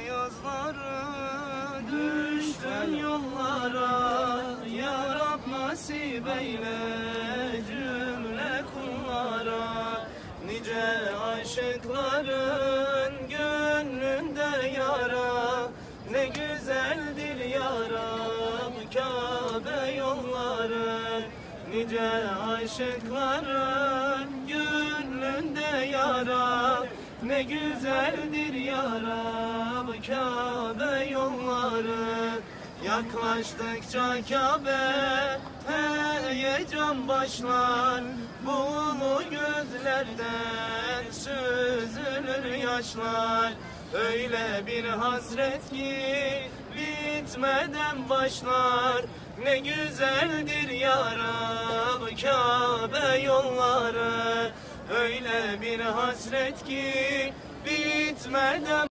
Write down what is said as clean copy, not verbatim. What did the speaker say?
yazları, düştüm yollara. Ya Rab nasip eyle cümle kullara. Nice aşıkların gönlünde yara, ne güzeldir ya Rab Kabe yolları. Nice aşıkların gönlünde yara, ne güzeldir ya Rab Kabe yolları. Yaklaştıkça Kabe heyecan başlar, bu gözlerden süzülür yaşlar. Öyle bir hasret ki bitmeden başlar, ne güzeldir ya Rab Kabe yolları. Öyle bir hasret ki bitmeden